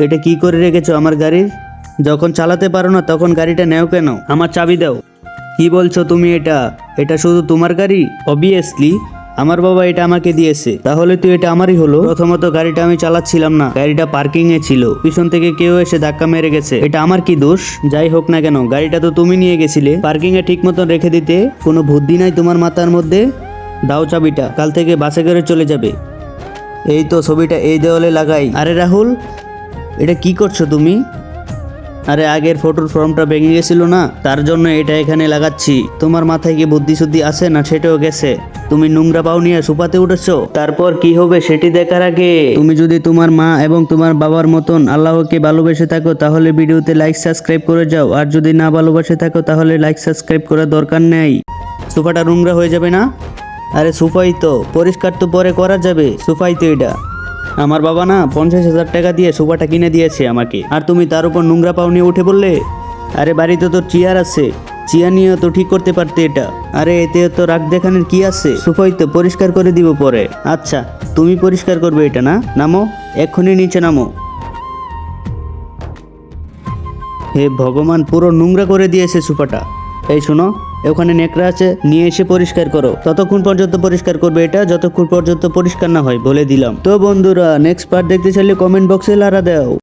এটা কি করে রেখেছো আমার গাড়ির? যখন চালাতে পারো না তখন গাড়িটা নেও কেন? আমার চাবি দাও। কি বলছো তুমি? এটা শুধু তোমার গাড়ি? অবভিয়াসলি আমার বাবা এটা আমাকে দিয়েছে। তাহলে তো এটা আমারই হলো। প্রথমত গাড়িটা আমি চালাচ্ছিলাম না, গাড়িটা পার্কিং এ ছিল। পিছন থেকে কেউ এসে ধাক্কা মেরে গেছে, এটা আমার কি দোষ? যাই হোক না কেন, গাড়িটা তো তুমি নিয়ে গেছিলে, পার্কিং এ ঠিক মতন রেখে দিতে। কোনো বুদ্ধি নাই তোমার মাথার মধ্যে? দাও চাবিটা, কাল থেকে বাসে করে চলে যাবে। এই তো ছবিটা এই দেওয়ালে লাগাই। আরে রাহুল, এটা কি করছো তুমি? আরে আগের ফটোর ফর্মটা ভেঙে গেছিল না, তার জন্য এটা এখানে লাগাচ্ছি। তোমার মাথায় কি বুদ্ধি শুদ্ধি আছে না সেটাও গেছে? তুমি নোংরা পাও নিয়ে সোফাতে উঠেছো, তারপর কি হবে সেটি দেখার আগে তুমি যদি তোমার মা এবং তোমার বাবার মতন আল্লাহকে ভালোবেসে থাকো তাহলে ভিডিওতে লাইক সাবস্ক্রাইব করে যাও, আর যদি না ভালোবেসে থাকো তাহলে লাইক সাবস্ক্রাইব করার দরকার নেই। সোফাটা নোংরা হয়ে যাবে না? আরে সোফাই তো, পরিষ্কার তো পরে করা যাবে। সোফাই তো এটা। আমার বাবা না 50,000 টাকা দিয়ে সোফাটা কিনে দিয়েছে আমাকে, আর তুমি তার উপর নোংরা পাও নিয়ে উঠে বললে? আরে বাড়িতে তো চেয়ার আছে, চেয়ার নিয়ে তো ঠিক করতে পারতে এটা। আরে এতে তো রাগ দেখানোর কি আছে? সোফাই তো, পরিষ্কার করে দিব পরে। আচ্ছা তুমি পরিষ্কার করবে এটা না? নামো, এক্ষুনি নিচে নামো। হে ভগবান, পুরো নোংরা করে দিয়েছে সোফাটা। এই শোনো, ওখানে নেকড়া আছে, নিয়ে এসে পরিষ্কার করো। ততক্ষণ পর্যন্ত পরিষ্কার করবে এটা যতক্ষণ পর্যন্ত পরিষ্কার না হয়, বলে দিলাম। তো বন্ধুরা, নেক্সট পার্ট দেখতে চাইলে কমেন্ট বক্সে লারা দাও।